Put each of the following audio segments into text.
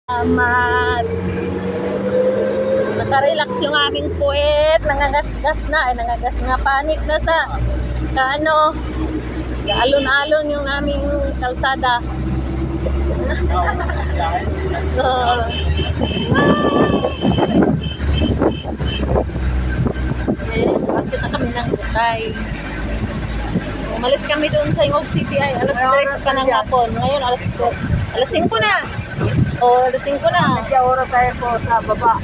Salamat. Nakarelax yung aming puwet. Nangagasgas na. Nangagas na. Panik na sa kaano. Alon-alon yung aming kalsada. So, yes, bakit na kami ng bukay. Umalis kami doon sa Ingog City ay alas 3 pa ng hapon. Ngayon alas 5 na. Oh, alas 5 na. Oras tayo po sa baba.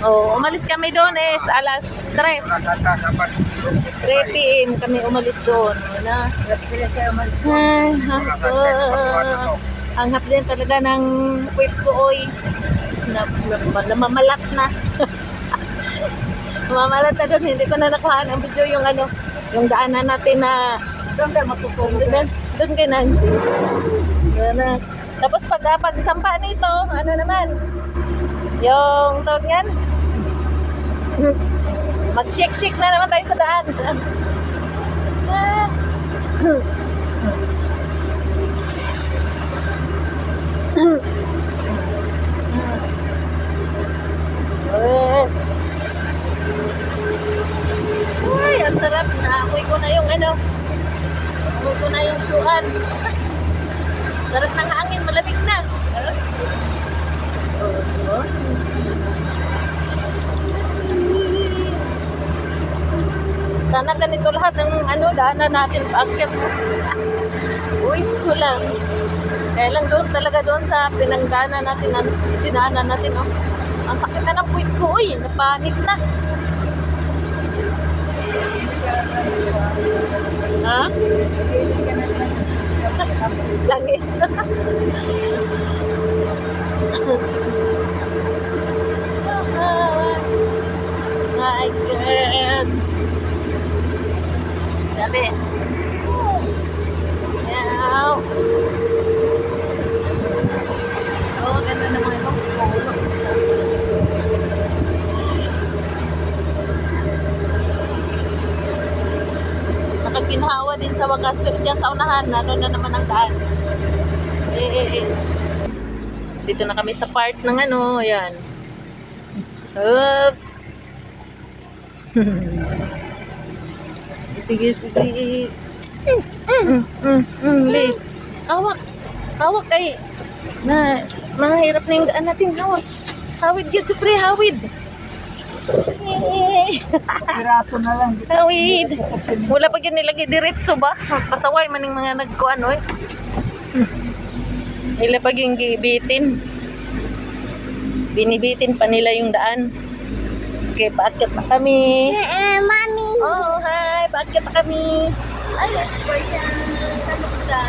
Oh, umalis kami doon alas 3. 3 PM kami umalis doon. Na. Ay, ang hap din talaga ng puwit ko, oy. Namamalat na. Namamalat na doon. Hindi ko na nakuhaan ang video yung ano, yung daanan natin na Doon tayo matutulog. doon kay Nancy. Na. Tapos pagsampa nito, ano naman? Yung tawag yan? Mag-shake-shake na naman tayo sa daan. Uy, ang sarap na. Amoy ko na yung ano. Amoy ko na yung suan. Sarap ng hangin, malamig na. Sana ganito lahat ng ano, daanan natin paakyat. Uwis ko lang. Kaya lang doon talaga doon sa pinangganan natin, dinaanan natin, oh. Ang sakit na ng puwit ko, uy, napanik na. Ha? Langis. My girls. Sabi. Meow. Oh, ganda naman ito. Nakaginhawa din sa wakas, pero dyan sa unahan, ano na naman ang daan. Dito na kami sa part ng ano, ayan. Oops. Sige, sige. Late. Hawak. Hawak kay na mahirap na yung daan natin. Hawak. Hawid yun, supre, hawid. Piraso na lang. Hawid. Wala pa yun nilagay diretso ba? Pasaway man yung mga nagkuan, oy. Nila pag yung gibitin. Binibitin pa nila yung daan. Okay, paakyat na kami. Mami. Oh, hi. Paakyat na kami. Ay, super yan. Saan mo ka?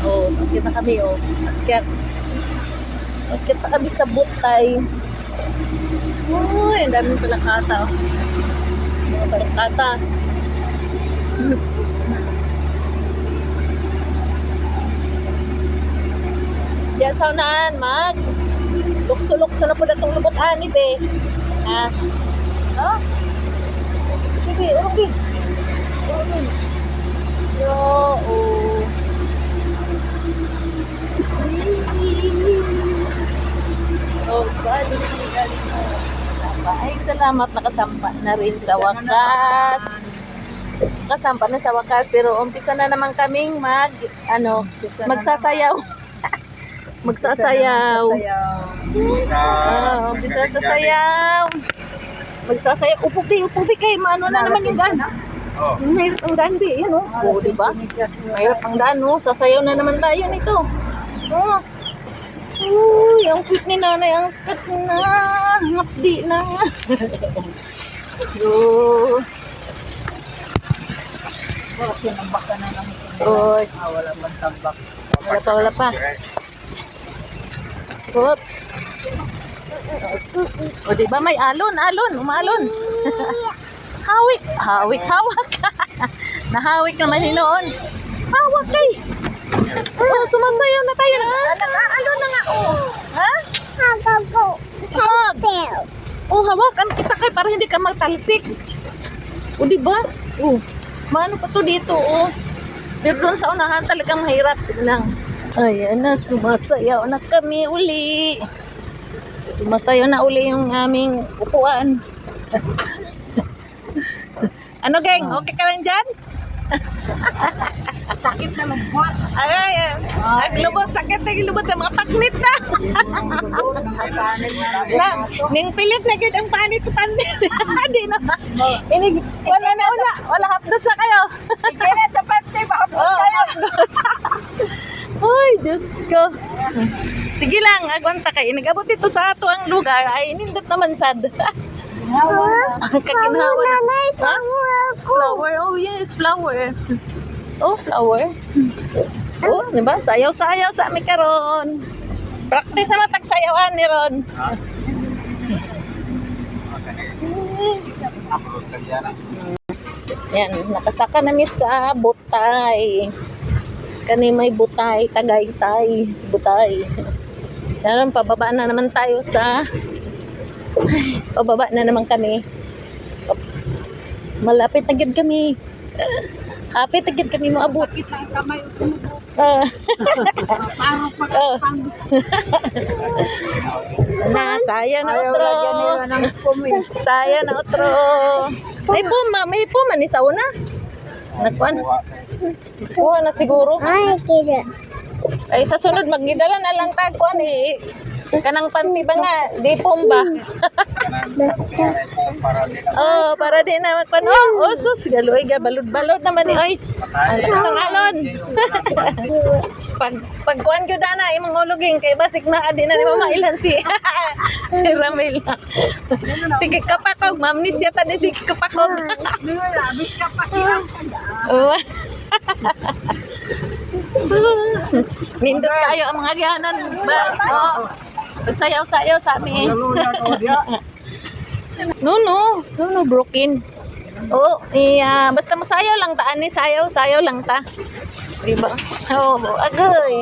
Oh, paakyat na kami, oh. Paakyat. Paakyat na kami sa butay. Oh, ang daming palakata, oh. Mga palakata. Diyan sa unahan, mag. Lukso-lukso na po na itong lubot anib, eh. Ha? Ha? Bibi, urubi. Urubi. Yo, oh. Oh, galing mo. Sampa. Ay, salamat. Nakasampa na rin sa wakas. Nakasampa na sa wakas. Pero umpisa na naman kaming magsasayaw. Magsasayaw. Umpisa sa sayaw. Magsasayaw. Upubi kay maano na naman yung daan. Mahirap ang daan, di. Yan, oh. Oh, diba? Mahirap ang daan, oh. Sasayaw na naman tayo nito. Oh. Uy, ang cute ni nanay. Ang spat na. Ngapdi na. Yo. Tinambak ka na naman. Oy. Wala pang tambak. Wala pa. Oops. O, diba may alon. Umalon. Hawik. Hawak. Nahawik naman noon. Hawak kay. Oh, sumasayaw na tayo. Alon na nga, oh. Ha? Hawak po. Oh, hawakan kita kay para hindi ka magtalsik. O, diba? Oh, maano pa to dito, oh. Pero doon sa unahan talagang mahirap. Tignan lang. Ayan na, sumasayaw na kami uli. Sumasayaw na uli yung aming upuan. Ano, geng? Okay ka lang dyan? Sakit na lubot. Ay, naglubot. Sakit na lubot ng mga paknit na. Ning pilit na gid ang panit sa pandit. Di na. Inig, wala na una. Wala hapdos na kayo. Ikinit sa pante, mahapos kayo. Uy, Diyos ko. Sige lang, agwanta kayo. Nag-abot ito sa ato ang lugar. Ay, nindot naman sad. Kaginhawa na. Ha? Flower. Oh, yes, flower. Oh, flower. Oh, diba? Sayaw-sayaw sa amin karon. Practice na matagsayawan ni Ron. Yan, nakasaka namin sa butay. Kani may butay, Tagaytay, butay. Yan, pababa na naman tayo sa pababa na naman kami. Malapit na gid kami. Kapit na gid kami maabot. Sakit ang kamay. Parang pagpang. Saya na otro. Saya na otro. May puma ni sa una. Nagkuan. Kuha na siguro. Ay, kira. Ay sa sunod magidala na lang tag kuan kanang panty ba nga di pomba. Oh, para di na magkuan. Oh, sus galoy ga balod-balod naman ni oy. Ang lakas ng alon. Pag kuan gyud na imong uluging kay basig na adi na ni mamailan si si Ramil. Sige kapakog, ma'am ni siya tadi si kapakog. Abis siya pa siya. Oh. Nindot kayo ang mga gihanan ba? Oh. Sayaw-sayaw sa amin. No, broken. Oo, basta masayaw lang ta ani, sayaw lang ta. Diba? Oh, agoy.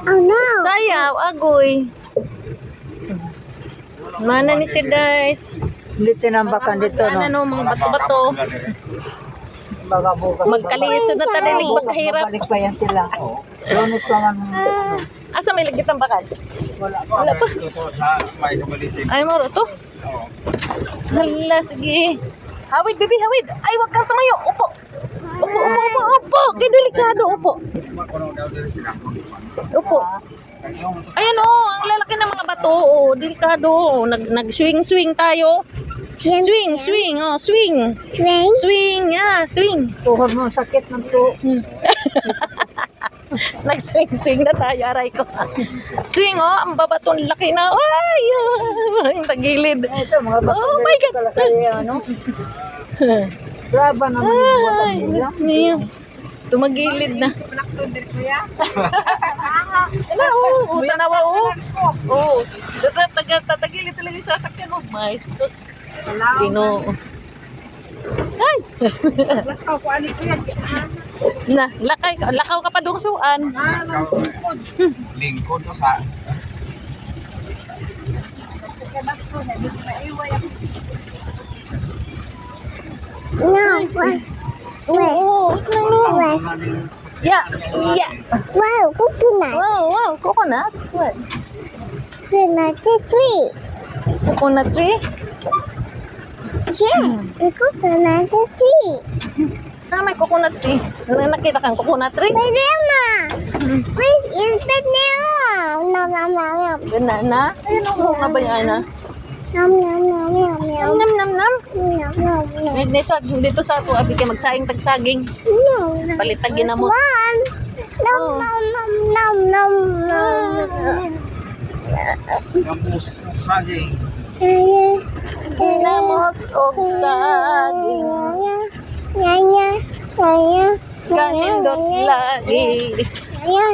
Oh no. Sayaw, agoy. Mana ni si guys? Hindi tinambakan dito, no? Ano, mga bato-bato. Baga bukas. Magkaliso na tadinig magkahirap. Balik pa yan sila. Lunes pa nga. Asa may lagit ang bakal? Wala pa. Wala pa. Totoo sa may kamalitin. Ay, moro to. Oo. Hala, sige. Hawid, baby, hawid. Ay, wag kang tumayo. Upo. Upo. Kaya delikado, upo. Upo. Ayan, ang lalaki ng mga bato. Delikado. Nag-swing tayo. Swing. Swing? Swing, swing. Tuhod mo, sakit ng to. Nag-swing na tayo, aray ko. Swing, ang babaton laki na. Ay, ang tagilid. Ito, mga bato. Oh my God. Ano? Laban naman yung Ay, buwan nila. Diyos niyo. Tumagilid na. Oo, tanawa, Oo. Tatagilid talaga yung sasakyan, my sus. Ginoo. Ay! Lakaw ko, ano ko yan? Lakaw ka pa dungsuan. Lingkod to sa Oo, no. Yeah. Wow, coconut. Wow, coconut. What? Coconut tree. Coconut tree? Yeah, the coconut tree. May coconut tree. Nakita kang coconut tree? Banana. Where is banana? Nom. Banana? Ayun ang bunga ba yan, Nom. Nam. Dito sa ato, abi kay magsaing tagsaging. Palitag ginamos. Oh. Gambus saging. Ginamos og saging. Kanindot lagi. Oh.